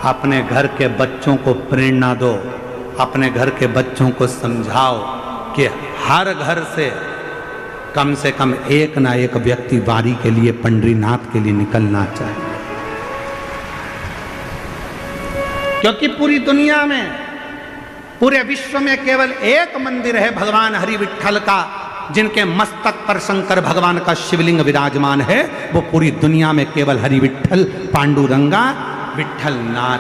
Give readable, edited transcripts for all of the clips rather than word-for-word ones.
अपने घर के बच्चों को प्रेरणा दो, अपने घर के बच्चों को समझाओ कि हर घर से कम एक ना एक व्यक्ति वारी के लिए, पंडरीनाथ के लिए निकलना चाहिए। क्योंकि पूरी दुनिया में, पूरे विश्व में केवल एक मंदिर है भगवान हरि विट्ठल का, जिनके मस्तक पर शंकर भगवान का शिवलिंग विराजमान है। वो पूरी दुनिया में केवल हरि विट्ठल पांडुरंगा विट्ठलनाथ।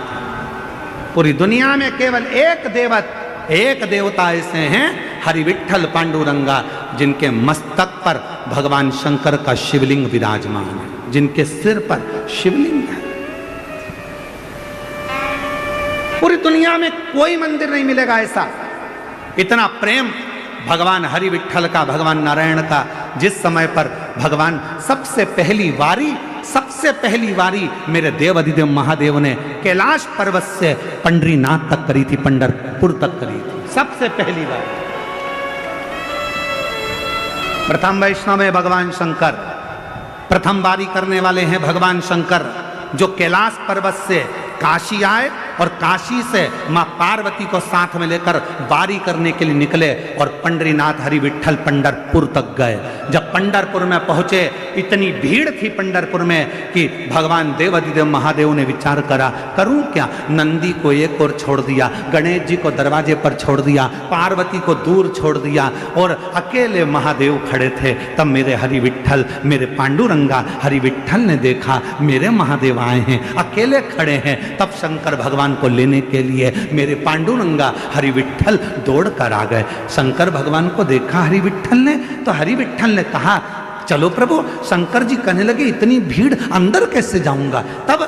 पूरी दुनिया में केवल एक देवता ऐसे हैं, हरि विट्ठल पांडुरंगा, जिनके मस्तक पर भगवान शंकर का शिवलिंग विराजमान है, जिनके सिर पर शिवलिंग है। पूरी दुनिया में कोई मंदिर नहीं मिलेगा ऐसा। इतना प्रेम भगवान हरि विट्ठल का, भगवान नारायण का। जिस समय पर भगवान सबसे पहली वारी मेरे देव अधिदेव महादेव ने कैलाश पर्वत से पंडरीनाथ तक करी थी, पंढरपुर तक करी थी, सबसे पहली वारी। प्रथम वैष्णव है भगवान शंकर, प्रथम वारी करने वाले हैं भगवान शंकर, जो कैलाश पर्वत से काशी आए और काशी से मां पार्वती को साथ में लेकर वारी करने के लिए निकले और पंडरीनाथ हरि विट्ठल पंढरपुर तक गए। जब पंढरपुर में पहुंचे, इतनी भीड़ थी पंढरपुर में कि भगवान देव अधिदेव महादेव ने विचार करा, करूं क्या? नंदी को एक ओर छोड़ दिया, गणेश जी को दरवाजे पर छोड़ दिया, पार्वती को दूर छोड़ दिया और अकेले महादेव खड़े थे। तब मेरे हरि विट्ठल, मेरे पांडुरंगा हरि विट्ठल ने देखा मेरे महादेव आए हैं, अकेले खड़े हैं। तब शंकर भगवान को लेने के लिए मेरे पांडुरंगा हरि विट्ठल दौड़ कर आ गए। शंकर भगवान को देखा हरि विट्ठल ने, तो हरि विट्ठल ने कहा, चलो प्रभु। शंकर जी कहने लगे, इतनी भीड़ अंदर कैसे जाऊंगा? तब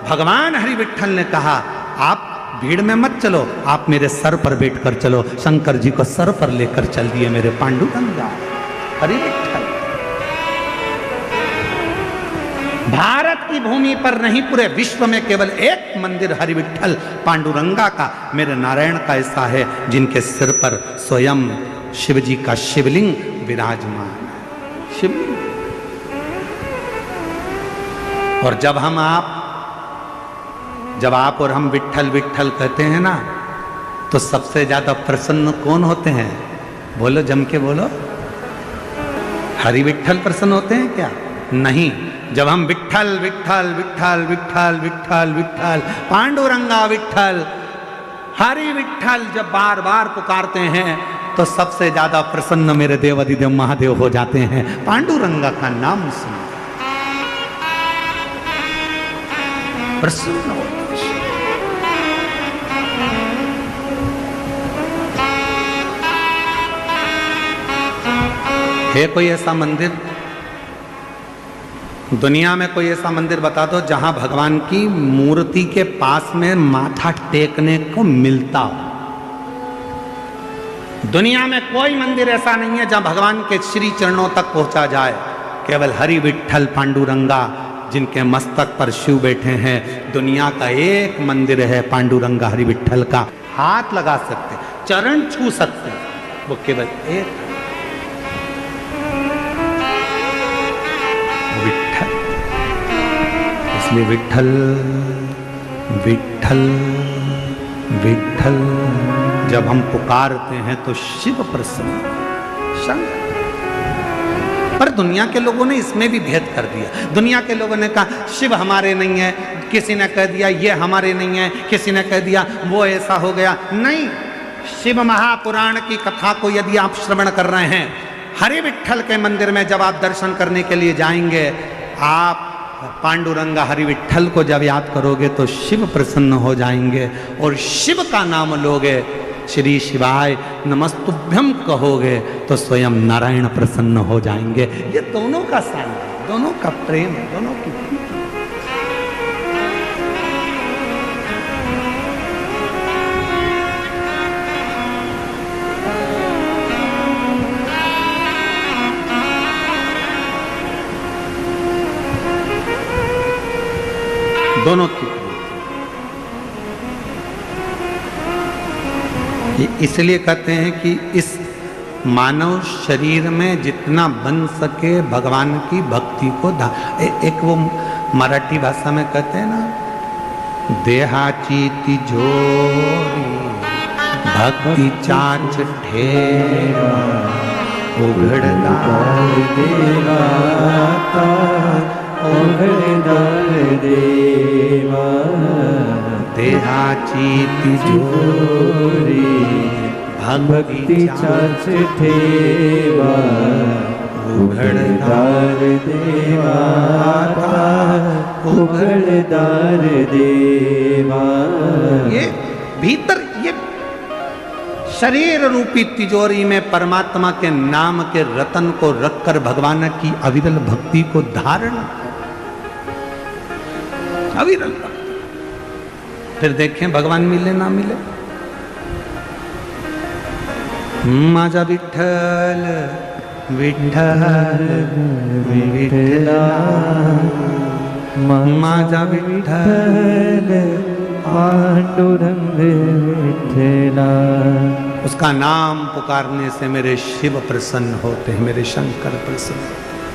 भगवान हरि विट्ठल ने कहा, आप भीड़ में मत चलो, आप मेरे सर पर बैठकर चलो। शंकर जी को सर पर लेकर चल दिए मेरे पांडुरंगा हरि विट्ठल। भारत की भूमि पर नहीं, पूरे विश्व में केवल एक मंदिर हरि विट्ठल पांडुरंगा का, मेरे नारायण का ऐसा है, जिनके सिर पर स्वयं शिव जी का शिवलिंग विराजमान है। शिवलिंग। और जब आप और हम विट्ठल विट्ठल कहते हैं ना, तो सबसे ज्यादा प्रसन्न कौन होते हैं? बोलो, जम के बोलो। हरि विट्ठल प्रसन्न होते हैं क्या? नहीं। जब हम विट्ठल विट्ठल विट्ठल विट्ठल विट्ठल विट्ठल पांडुरंगा विट्ठल हरि विट्ठल जब बार बार पुकारते हैं, तो सबसे ज्यादा प्रसन्न मेरे देव अधिदेव महादेव हो जाते हैं पांडुरंगा का नाम सुन प्रसन्न होते हैं। है कोई ऐसा मंदिर दुनिया में, कोई ऐसा मंदिर बता दो जहां भगवान की मूर्ति के पास में माथा टेकने को मिलता हो? दुनिया में कोई मंदिर ऐसा नहीं है जहां भगवान के श्री चरणों तक पहुंचा जाए। केवल हरि विट्ठल पांडुरंगा, जिनके मस्तक पर शिव बैठे हैं, दुनिया का एक मंदिर है पांडुरंगा हरि विट्ठल का। हाथ लगा सकते, चरण छू सकते, वो केवल एक विट्ठल। इसलिए विट्ठल विट्ठल विट्ठल जब हम पुकारते हैं तो शिव प्रसन्न, शंकर। पर दुनिया के लोगों ने इसमें भी भेद कर दिया। दुनिया के लोगों ने कहा शिव हमारे नहीं है, किसी ने कह दिया ये हमारे नहीं है, किसी ने कह दिया वो ऐसा हो गया। नहीं, शिव महापुराण की कथा को यदि आप श्रवण कर रहे हैं, हरि विट्ठल के मंदिर में जब आप दर्शन करने के लिए जाएंगे, आप पांडुरंगा हरि विट्ठल को जब याद करोगे तो शिव प्रसन्न हो जाएंगे। और शिव का नाम लोगे, श्री शिवाय नमस्तुभ्यम कहोगे, तो स्वयं नारायण प्रसन्न हो जाएंगे। ये दोनों का साथ है, दोनों का प्रेम है, दोनों की प्रीति। दोनों की इसलिए कहते हैं कि इस मानव शरीर में जितना बन सके भगवान की भक्ति को एक वो मराठी भाषा में कहते हैं ना, देहाची तिजोरी भक्ति चाच ठेवा उघडदार देवा उघडदार देवा देहाची तिजोरी भक्ति चाच ठेवा उघडदार देवा उघडदार देवा। ये भीतर ये शरीर रूपी तिजोरी में परमात्मा के नाम के रतन को रखकर भगवान की अविरल भक्ति को धारण, अविरल भक्ति। फिर देखें भगवान मिले ना मिले। माझा विठ्ठल विठ्ठल विठ्ठला माझा विठ्ठल पांडुरंग विठ्ठला। उसका नाम पुकारने से मेरे शिव प्रसन्न होते हैं, मेरे शंकर प्रसन्न।